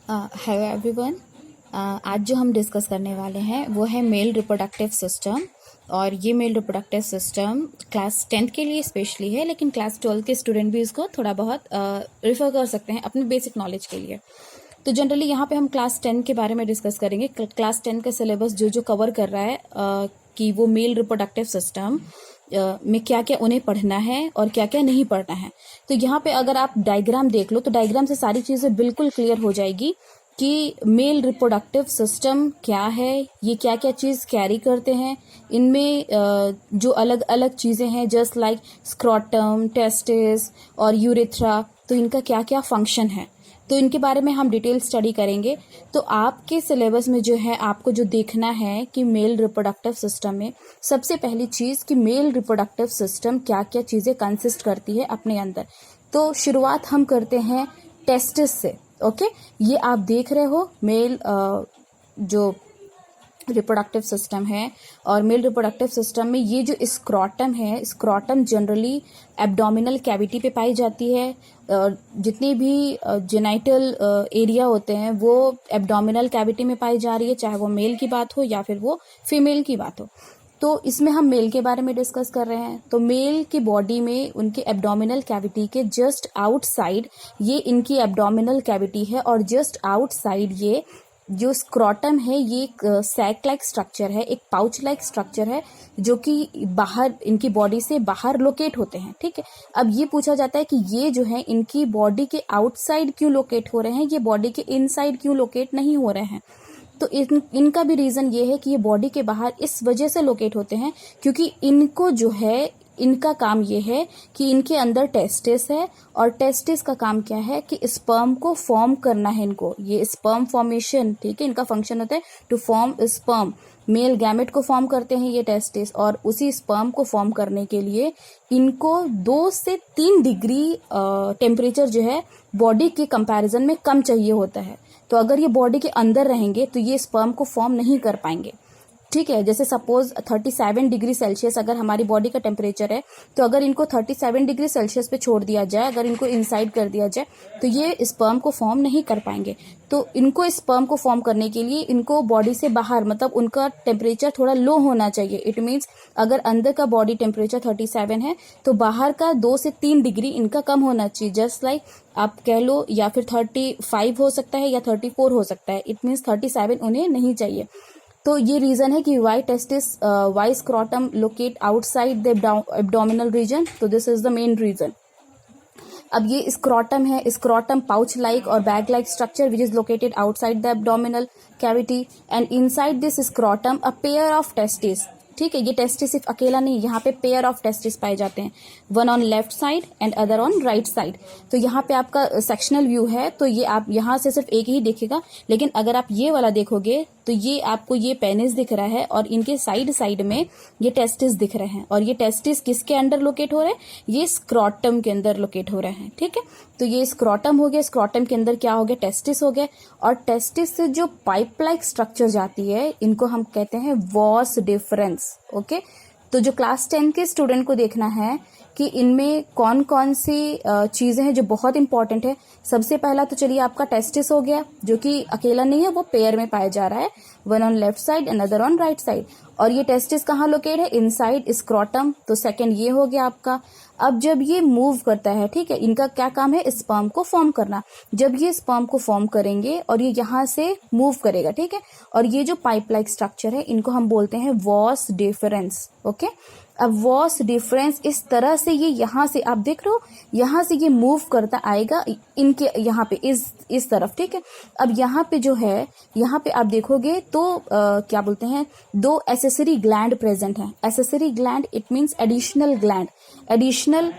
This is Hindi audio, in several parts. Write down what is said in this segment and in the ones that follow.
Hello everyone. आज जो हम डिस्कस करने वाले हैं वो है मेल रिप्रोडक्टिव सिस्टम। और ये male reproductive system class 10th के लिए स्पेशली है, लेकिन क्लास 12 के स्टूडेंट भी इसको थोड़ा बहुत रिफ़र कर सकते हैं अपने बेसिक नॉलेज के लिए। तो जनरली यहाँ पे हम क्लास 10 के बारे में डिस्कस करेंगे। क्लास 10 का सिलेबस जो जो कवर कर रहा है कि वो मेल रिप्रोडक्टिव सिस्टम में क्या क्या उन्हें पढ़ना है और क्या क्या नहीं पढ़ना है। तो यहाँ पे अगर आप डायग्राम देख लो तो डायग्राम से सारी चीज़ें बिल्कुल क्लियर हो जाएगी कि मेल रिप्रोडक्टिव सिस्टम क्या है, ये क्या क्या चीज़ कैरी करते हैं। इनमें जो अलग अलग चीज़ें हैं जस्ट लाइक स्क्रोटम, टेस्टिस और यूरेथ्रा, तो इनका क्या क्या फंक्शन है, तो इनके बारे में हम डिटेल स्टडी करेंगे। तो आपके सिलेबस में जो है आपको जो देखना है कि मेल रिप्रोडक्टिव सिस्टम में सबसे पहली चीज़ कि मेल रिप्रोडक्टिव सिस्टम क्या क्या चीज़ें कंसिस्ट करती है अपने अंदर। तो शुरुआत हम करते हैं टेस्टिस से। ओके, ये आप देख रहे हो मेल जो रिप्रोडक्टिव सिस्टम है। और मेल रिप्रोडक्टिव सिस्टम में ये जो स्क्रोटम है, स्क्रोटम जनरली एब्डोमिनल कैविटी पे पाई जाती है। जितने भी जेनाइटल एरिया होते हैं वो एब्डोमिनल कैविटी में पाई जा रही है, चाहे वो मेल की बात हो या फिर वो फीमेल की बात हो। तो इसमें हम मेल के बारे में डिस्कस कर रहे हैं। तो मेल की बॉडी में उनके एब्डोमिनल कैविटी के जस्ट आउटसाइड ये इनकी एब्डोमिनल कैविटी है, और जस्ट आउटसाइड ये जो स्क्रोटम है ये एक सैक लाइक स्ट्रक्चर है, एक पाउच लाइक स्ट्रक्चर है जो कि बाहर इनकी बॉडी से बाहर लोकेट होते हैं। ठीक है, अब ये पूछा जाता है कि ये जो है इनकी बॉडी के आउटसाइड क्यों लोकेट हो रहे हैं, ये बॉडी के इनसाइड क्यों लोकेट नहीं हो रहे हैं। तो इनका भी रीजन ये है कि ये बॉडी के बाहर इस वजह से लोकेट होते हैं क्योंकि इनको जो है इनका काम ये है कि इनके अंदर टेस्टिस है, और टेस्टिस का काम क्या है कि स्पर्म को फॉर्म करना है इनको, ये स्पर्म फॉर्मेशन। ठीक है, इनका फंक्शन होता है to form sperm. Male gamete को फॉर्म करते हैं ये टेस्टिस, और उसी स्पर्म को फॉर्म करने के लिए इनको 2 से 3 डिग्री टेम्परेचर जो है बॉडी के कंपैरिजन में कम चाहिए होता है। तो अगर ये बॉडी के अंदर रहेंगे तो ये स्पर्म को फॉर्म नहीं कर पाएंगे। ठीक है, जैसे सपोज 37 डिग्री सेल्सियस अगर हमारी बॉडी का टेम्परेचर है, तो अगर इनको 37 डिग्री सेल्सियस पे छोड़ दिया जाए, अगर इनको इनसाइड कर दिया जाए, तो ये स्पर्म को फॉर्म नहीं कर पाएंगे। तो इनको स्पर्म को फॉर्म करने के लिए इनको बॉडी से बाहर, मतलब उनका टेम्परेचर थोड़ा लो होना चाहिए। इट मीन्स अगर अंदर का बॉडी टेम्परेचर 37 है तो बाहर का 2 से 3 डिग्री इनका कम होना चाहिए। जस्ट लाइक आप कह लो, या फिर 35 हो सकता है या 34 हो सकता है। इट मीन्स 37 उन्हें नहीं चाहिए। तो ये रीजन है कि why testis, why scrotum located outside the abdominal region. तो this is the main reason. अब ये स्क्रोटम है, scrotum pouch like or bag like structure which is located outside the abdominal cavity, and inside this scrotum a pair of testis. ठीक है, ये टेस्टिस सिर्फ अकेला नहीं, यहाँ पे पेयर ऑफ टेस्टिस पाए जाते हैं, one on left side and other on right side. तो यहाँ पे आपका सेक्शनल व्यू है, तो ये आप यहाँ से सिर्फ एक ही दिखेगा, लेकिन अगर आप ये वाला देखोगे तो ये आपको ये पेनिस दिख रहा है और इनके साइड साइड में ये टेस्टिस दिख रहे हैं। और ये टेस्टिस किसके अंडर लोकेट हो रहे हैं, ये स्क्रोटम के अंदर लोकेट हो रहे हैं। ठीक है, तो ये स्क्रोटम हो गया, स्क्रोटम के अंदर क्या हो गया, टेस्टिस हो गया। और टेस्टिस से जो पाइप लाइक स्ट्रक्चर जाती है इनको हम कहते हैं वॉस डिफरेंस। ओके, तो जो क्लास 10 के स्टूडेंट को देखना है कि इनमें कौन कौन सी चीजें हैं जो बहुत इंपॉर्टेंट है। सबसे पहला तो चलिए आपका टेस्टिस हो गया, जो कि अकेला नहीं है, वो पेयर में पाया जा रहा है, one on left side and other on right side. और ये टेस्टिस कहाँ लोकेट है, इनसाइड स्क्रोटम। तो सेकंड ये हो गया आपका। अब जब ये मूव करता है, ठीक है, इनका क्या काम है, स्पर्म को फॉर्म करना। जब ये स्पर्म को फॉर्म करेंगे और ये यहाँ से मूव करेगा, ठीक है, और ये जो पाइप लाइक स्ट्रक्चर है इनको हम बोलते हैं वॉस डिफरेंस। ओके, अब वॉस डिफरेंस इस तरह से ये यहाँ से आप देख रहे हो, यहाँ से ये मूव करता आएगा इनके यहाँ पे इस तरफ। ठीक है, अब यहाँ पे जो है, यहाँ पे आप देखोगे तो क्या बोलते हैं, 2 एसेसरी ग्लैंड प्रेजेंट हैं। Accessory gland it means additional gland, additional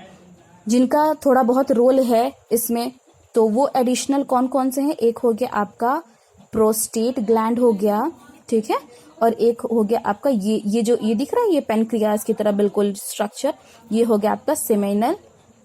जिनका थोड़ा बहुत रोल है इसमें। तो वो एडिशनल कौन कौन से हैं, एक हो गया आपका प्रोस्टेट ग्लैंड हो गया, ठीक है, और एक हो गया आपका ये जो ये दिख रहा है, ये पेनक्रियास की तरह बिल्कुल स्ट्रक्चर, ये हो गया आपका seminal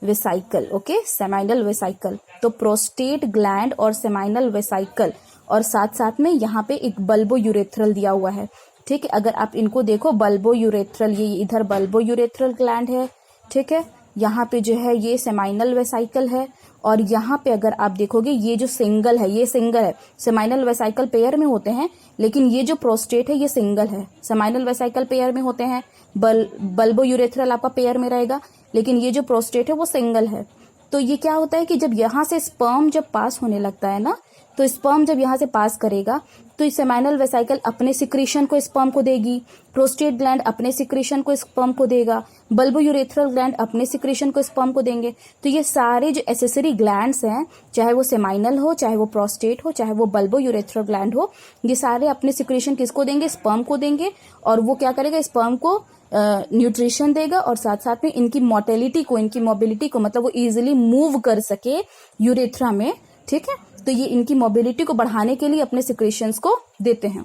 vesicle. Okay, seminal vesicle. तो प्रोस्टेट ग्लैंड और सेमिनल वेसाइकल, और साथ साथ में यहाँ पे एक बल्बो यूरेथ्रल दिया हुआ है। ठीक है, अगर आप इनको देखो, बल्बो यूरेथ्रल, ये इधर बल्बो यूरेथ्रल ग्लैंड है। ठीक है, यहाँ पे जो है ये सेमाइनल वेसाइकल है, और यहाँ पे अगर आप देखोगे ये जो सिंगल है, ये सिंगल है। सेमाइनल वेसाइकल पेयर में होते हैं, लेकिन ये जो प्रोस्टेट है ये सिंगल है। सेमाइनल वेसाइकल पेयर में होते हैं, बल्बो यूरेथ्रल आपका पेयर में रहेगा, लेकिन ये जो प्रोस्टेट है वो सिंगल है। तो ये क्या होता है कि जब यहाँ से स्पर्म जब पास होने लगता है ना, तो स्पर्म जब यहाँ से पास करेगा तो सेमाइनल वेसाइकल अपने सिक्रीशन को स्पर्म को देगी, प्रोस्टेट ग्लैंड अपने सिक्रीशन को स्पर्म को देगा, बल्बो यूरेथ्रल ग्लैंड अपने सिक्रीशन को स्पर्म को देंगे। तो ये सारे जो एसेसरी ग्लैंड्स हैं, चाहे वो सेमाइनल हो, चाहे वो प्रोस्टेट हो, चाहे वो बल्बो यूरेथ्रल ग्लैंड हो, ये सारे अपने सिक्रीशन किसको देंगे? स्पर्म को देंगे। और वो क्या करेगा? स्पर्म को न्यूट्रिशन देगा और साथ साथ में इनकी मोटिलिटी को, इनकी मोबिलिटी को, मतलब वो इजीली मूव कर सके यूरेथ्रा में, ठीक है। तो ये इनकी मोबिलिटी को बढ़ाने के लिए अपने सिक्रेशंस को देते हैं,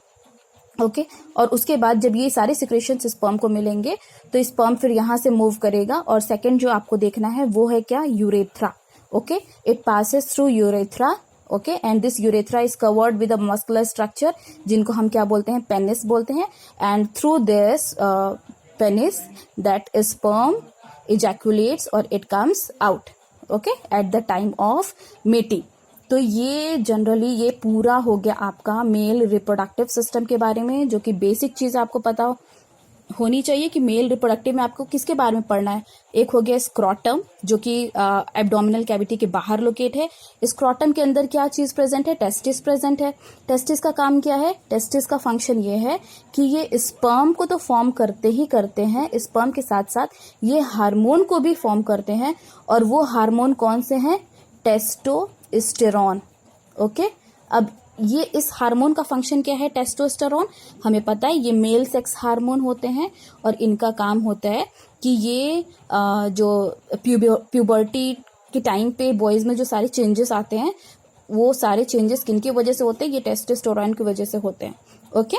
ओके। और उसके बाद जब ये सारे सिक्रेशंस स्पर्म को मिलेंगे तो स्पर्म फिर यहाँ से मूव करेगा। और सेकंड जो आपको देखना है वो है क्या? Urethra, okay. It passes through urethra, okay, and this urethra is covered with a muscular structure, जिनको हम क्या बोलते हैं? पेनिस बोलते हैं। And through this penis that sperm ejaculates और it comes out, okay, at the time of mating. तो ये जनरली ये पूरा हो गया आपका मेल रिप्रोडक्टिव सिस्टम के बारे में, जो कि बेसिक चीज आपको पता होनी चाहिए कि मेल रिप्रोडक्टिव में आपको किसके बारे में पढ़ना है। एक हो गया स्क्रोटम, जो कि एब्डोमिनल कैविटी के बाहर लोकेट है। स्क्रोटम के अंदर क्या चीज प्रेजेंट है? टेस्टिस प्रेजेंट है। टेस्टिस का काम क्या है? टेस्टिस का फंक्शन ये है कि ये स्पर्म को तो फॉर्म करते ही करते हैं, स्पर्म के साथ साथ ये हार्मोन को भी फॉर्म करते हैं। और वो हार्मोन कौन से हैं? Testosterone, okay. अब ये इस हार्मोन का फंक्शन क्या है? टेस्टोस्टेरोन हमें पता है ये मेल सेक्स हार्मोन होते हैं और इनका काम होता है कि ये जो प्यूबर्टी के टाइम पे बॉयज में जो सारे चेंजेस आते हैं, वो सारे चेंजेस किनकी वजह से होते हैं? ये टेस्टोस्टेरोन की वजह से होते हैं, ओके।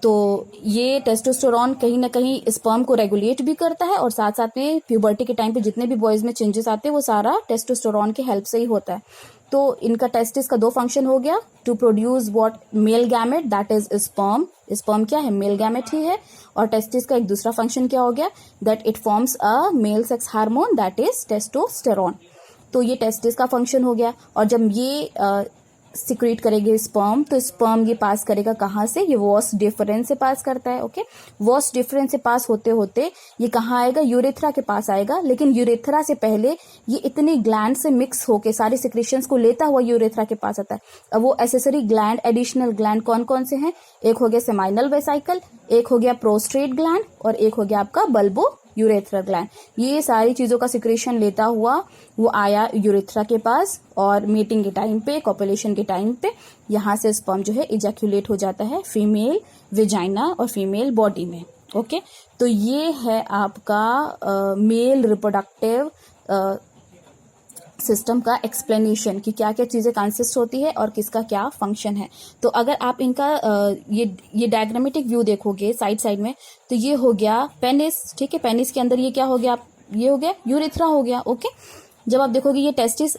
तो ये टेस्टोस्टेरोन कहीं ना कहीं स्पर्म को रेगुलेट भी करता है और साथ साथ में प्यूबर्टी के टाइम पे जितने भी बॉयज में चेंजेस आते हैं वो सारा टेस्टोस्टेरोन की हेल्प से ही होता है। तो इनका टेस्टिस का दो फंक्शन हो गया, to produce what? Male gamete, that is sperm. Sperm क्या है? मेल गैमेट ही है। और टेस्टिस का एक दूसरा फंक्शन क्या हो गया? That it forms a male sex hormone, that is testosterone. तो ये टेस्टिस का फंक्शन हो गया। और जब ये सिक्रीट करेंगे स्पर्म, तो स्पर्म ये पास करेगा कहाँ से? ये वॉस डिफरेंस से पास करता है, ओके। वॉस डिफरेंस से पास होते होते ये कहाँ आएगा? यूरेथ्रा के पास आएगा। लेकिन यूरेथ्रा से पहले ये इतने ग्लैंड से मिक्स होके सारे सिक्रेशंस को लेता हुआ यूरेथ्रा के पास आता है। अब वो एसेसरी ग्लैंड, एडिशनल ग्लैंड कौन कौन से हैं? एक हो गया सेमाइनल वेसाइकल, एक हो गया प्रोस्टेट ग्लैंड और एक हो गया आपका बल्बो यूरेथ्रा ग्लैंड। ये सारी चीजों का सिक्रेशन लेता हुआ वो आया यूरेथ्रा के पास और मीटिंग के टाइम पे, कॉपुलेशन के टाइम पे यहाँ से स्पर्म जो है इजैक्यूलेट हो जाता है फीमेल वेजाइना और फीमेल बॉडी में, ओके। तो ये है आपका मेल रिप्रोडक्टिव सिस्टम का एक्सप्लेनेशन कि क्या क्या चीजें कंसिस्ट होती है और किसका क्या फंक्शन है। तो अगर आप इनका ये डायग्रामेटिक व्यू देखोगे साइड साइड में, तो ये हो गया पेनिस, ठीक है। पेनिस के अंदर ये क्या हो गया? ये हो गया यूरेथ्रा हो गया, ओके। जब आप देखोगे ये टेस्टिस,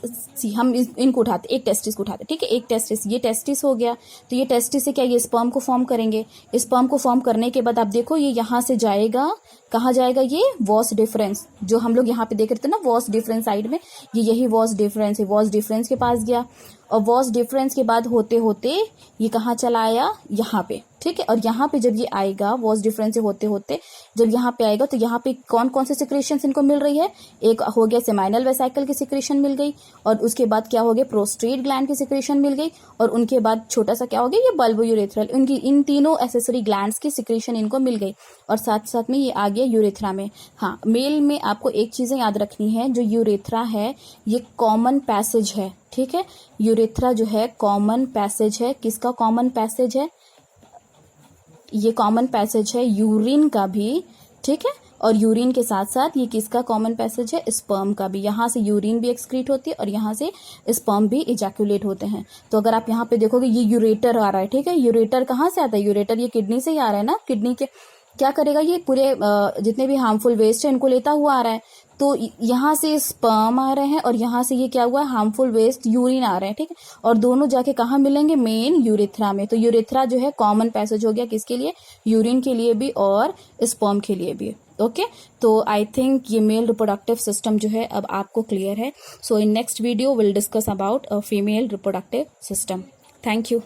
हम इनको उठाते, एक टेस्टिस को उठाते, ठीक है, एक टेस्टिस, ये टेस्टिस हो गया। तो ये टेस्टिस से क्या? ये स्पर्म को फॉर्म करेंगे। स्पर्म को फॉर्म करने के बाद आप देखो ये यहाँ से जाएगा, कहाँ जाएगा? ये वॉस डिफरेंस, जो हम लोग यहाँ पे देख रहे थे ना, वॉस डिफरेंस साइड में, ये यही वॉस डिफरेंस है। वॉस डिफरेंस के पास गया और वॉस डिफरेंस के बाद होते होते ये कहाँ चला आया? यहाँ पे, ठीक है। और यहाँ पे जब ये आएगा, वॉस डिफरेंस से होते होते जब यहाँ पे आएगा, तो यहाँ पे कौन कौन से सिक्रेशन इनको मिल रही है? एक हो गया सेमाइनल वेसाइकल की सिक्रेशन मिल गई, और उसके बाद क्या हो गया? प्रोस्टेट ग्लैंड की सिक्रेशन मिल गई, और उनके बाद छोटा सा क्या हो गया? ये बल्बो यूरेथ्रल। उनकी इन तीनों एसेसरी ग्लैंड्स की सिक्रेशन इनको मिल गई और साथ साथ में ये आ गया यूरेथ्रा में। हाँ, मेल में आपको एक चीजें याद रखनी है, जो यूरेथ्रा है ये कॉमन पैसेज है, ठीक है। यूरेथ्रा जो है कॉमन पैसेज है। किसका कॉमन पैसेज है? ये कॉमन पैसेज है यूरिन का भी, ठीक है। और यूरिन के साथ साथ ये किसका कॉमन पैसेज है? स्पर्म का भी। यहाँ से यूरिन भी एक्सक्रीट होती है और यहाँ से स्पर्म भी इजैक्यूलेट होते हैं। तो अगर आप यहाँ पे देखोगे ये यूरेटर आ रहा है, ठीक है। यूरेटर कहाँ से आता है? यूरेटर ये किडनी से ही आ रहा है ना। किडनी के क्या करेगा? ये पूरे जितने भी हार्मफुल वेस्ट है इनको लेता हुआ आ रहा है। तो यहाँ से स्पर्म आ रहे हैं और यहाँ से ये क्या हुआ? हार्मफुल वेस्ट यूरिन आ रहे हैं, ठीक है। और दोनों जाके कहाँ मिलेंगे? मेन यूरेथ्रा में। तो यूरेथ्रा जो है कॉमन पैसेज हो गया किसके लिए? यूरिन के लिए भी और स्पर्म के लिए भी, ओके तो आई थिंक ये मेल रिप्रोडक्टिव सिस्टम जो है अब आपको क्लियर है. So in next video will discuss about a female reproductive system. Thank you.